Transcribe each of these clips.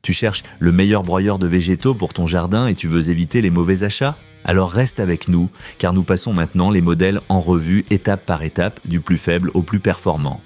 Tu cherches le meilleur broyeur de végétaux pour ton jardin et tu veux éviter les mauvais achats? Alors reste avec nous, car nous passons maintenant les modèles en revue étape par étape, du plus faible au plus performant.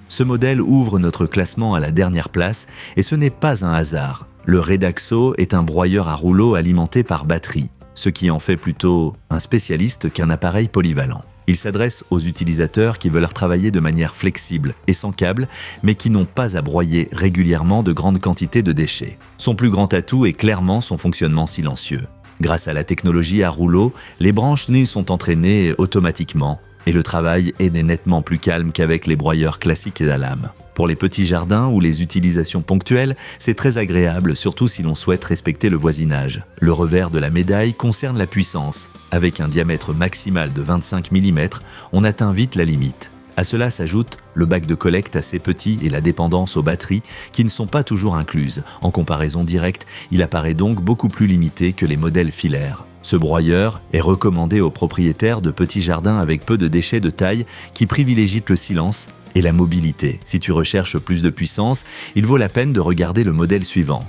Ce modèle ouvre notre classement à la dernière place et ce n'est pas un hasard. Le Redaxo est un broyeur à rouleau alimenté par batterie, ce qui en fait plutôt un spécialiste qu'un appareil polyvalent. Il s'adresse aux utilisateurs qui veulent travailler de manière flexible et sans câble, mais qui n'ont pas à broyer régulièrement de grandes quantités de déchets. Son plus grand atout est clairement son fonctionnement silencieux. Grâce à la technologie à rouleau, les branches nues sont entraînées automatiquement et le travail est nettement plus calme qu'avec les broyeurs classiques à lame. Pour les petits jardins ou les utilisations ponctuelles, c'est très agréable, surtout si l'on souhaite respecter le voisinage. Le revers de la médaille concerne la puissance. Avec un diamètre maximal de 25 mm, on atteint vite la limite. À cela s'ajoute le bac de collecte assez petit et la dépendance aux batteries qui ne sont pas toujours incluses. En comparaison directe, il apparaît donc beaucoup plus limité que les modèles filaires. Ce broyeur est recommandé aux propriétaires de petits jardins avec peu de déchets de taille qui privilégient le silence et la mobilité. Si tu recherches plus de puissance, il vaut la peine de regarder le modèle suivant.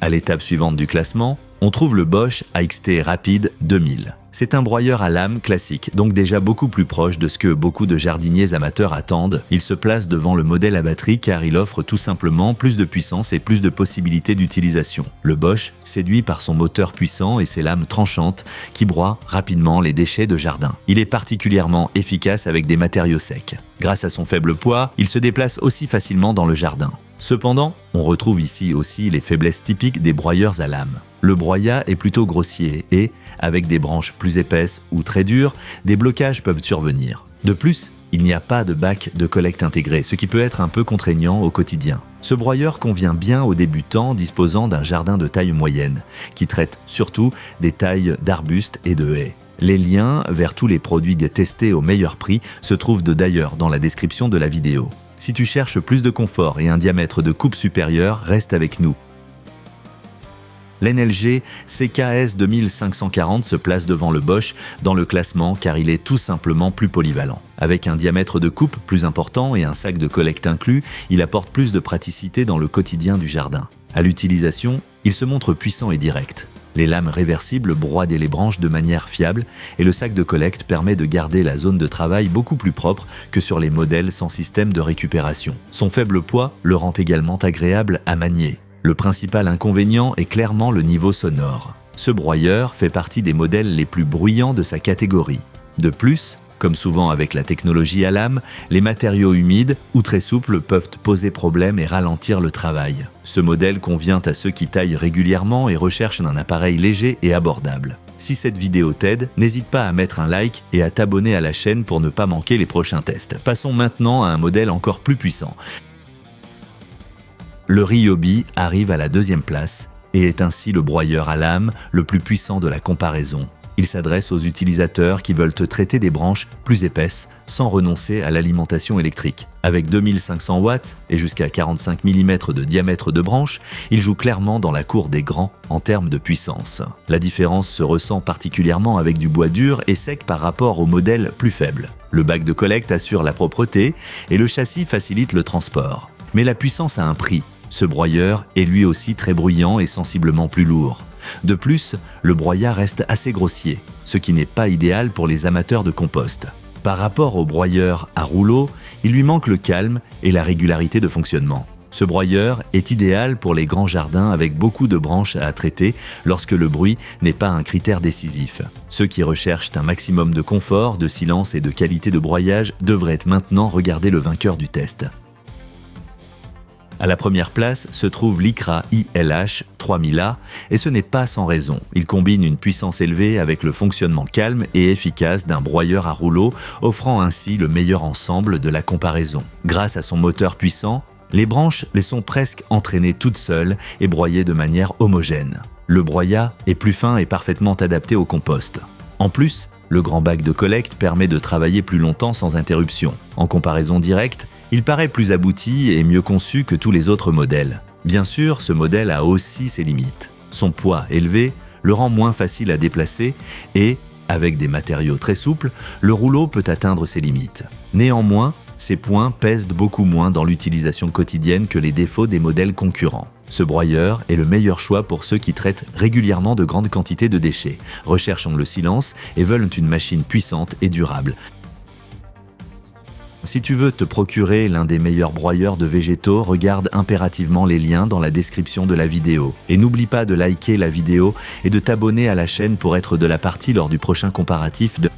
À l'étape suivante du classement, on trouve le Bosch AXT Rapide 2000. C'est un broyeur à lame classique, donc déjà beaucoup plus proche de ce que beaucoup de jardiniers amateurs attendent. Il se place devant le modèle à batterie car il offre tout simplement plus de puissance et plus de possibilités d'utilisation. Le Bosch séduit par son moteur puissant et ses lames tranchantes qui broient rapidement les déchets de jardin. Il est particulièrement efficace avec des matériaux secs. Grâce à son faible poids, il se déplace aussi facilement dans le jardin. Cependant, on retrouve ici aussi les faiblesses typiques des broyeurs à lame. Le broyat est plutôt grossier et, avec des branches plus épaisses ou très dures, des blocages peuvent survenir. De plus, il n'y a pas de bac de collecte intégré, ce qui peut être un peu contraignant au quotidien. Ce broyeur convient bien aux débutants disposant d'un jardin de taille moyenne, qui traite surtout des tailles d'arbustes et de haies. Les liens vers tous les produits testés au meilleur prix se trouvent d'ailleurs dans la description de la vidéo. Si tu cherches plus de confort et un diamètre de coupe supérieur, reste avec nous. L'NLG CKS 2540 se place devant le Bosch dans le classement car il est tout simplement plus polyvalent. Avec un diamètre de coupe plus important et un sac de collecte inclus, il apporte plus de praticité dans le quotidien du jardin. À l'utilisation, il se montre puissant et direct. Les lames réversibles broient les branches de manière fiable et le sac de collecte permet de garder la zone de travail beaucoup plus propre que sur les modèles sans système de récupération. Son faible poids le rend également agréable à manier. Le principal inconvénient est clairement le niveau sonore. Ce broyeur fait partie des modèles les plus bruyants de sa catégorie. De plus, comme souvent avec la technologie à lame, les matériaux humides ou très souples peuvent poser problème et ralentir le travail. Ce modèle convient à ceux qui taillent régulièrement et recherchent un appareil léger et abordable. Si cette vidéo t'aide, n'hésite pas à mettre un like et à t'abonner à la chaîne pour ne pas manquer les prochains tests. Passons maintenant à un modèle encore plus puissant. Le Ryobi arrive à la deuxième place et est ainsi le broyeur à lame le plus puissant de la comparaison. Il s'adresse aux utilisateurs qui veulent traiter des branches plus épaisses sans renoncer à l'alimentation électrique. Avec 2500 watts et jusqu'à 45 mm de diamètre de branche, il joue clairement dans la cour des grands en termes de puissance. La différence se ressent particulièrement avec du bois dur et sec par rapport aux modèles plus faibles. Le bac de collecte assure la propreté et le châssis facilite le transport. Mais la puissance a un prix. Ce broyeur est lui aussi très bruyant et sensiblement plus lourd. De plus, le broyat reste assez grossier, ce qui n'est pas idéal pour les amateurs de compost. Par rapport au broyeur à rouleau, il lui manque le calme et la régularité de fonctionnement. Ce broyeur est idéal pour les grands jardins avec beaucoup de branches à traiter lorsque le bruit n'est pas un critère décisif. Ceux qui recherchent un maximum de confort, de silence et de qualité de broyage devraient maintenant regarder le vainqueur du test. À la première place se trouve l'ICRA ILH 3000A et ce n'est pas sans raison. Il combine une puissance élevée avec le fonctionnement calme et efficace d'un broyeur à rouleau, offrant ainsi le meilleur ensemble de la comparaison. Grâce à son moteur puissant, les branches les sont presque entraînées toutes seules et broyées de manière homogène. Le broyat est plus fin et parfaitement adapté au compost. En plus, le grand bac de collecte permet de travailler plus longtemps sans interruption. En comparaison directe, il paraît plus abouti et mieux conçu que tous les autres modèles. Bien sûr, ce modèle a aussi ses limites. Son poids élevé le rend moins facile à déplacer et, avec des matériaux très souples, le rouleau peut atteindre ses limites. Néanmoins, Ces points pèsent beaucoup moins dans l'utilisation quotidienne que les défauts des modèles concurrents. Ce broyeur est le meilleur choix pour ceux qui traitent régulièrement de grandes quantités de déchets, recherchent le silence et veulent une machine puissante et durable. Si tu veux te procurer l'un des meilleurs broyeurs de végétaux, regarde impérativement les liens dans la description de la vidéo. Et n'oublie pas de liker la vidéo et de t'abonner à la chaîne pour être de la partie lors du prochain comparatif de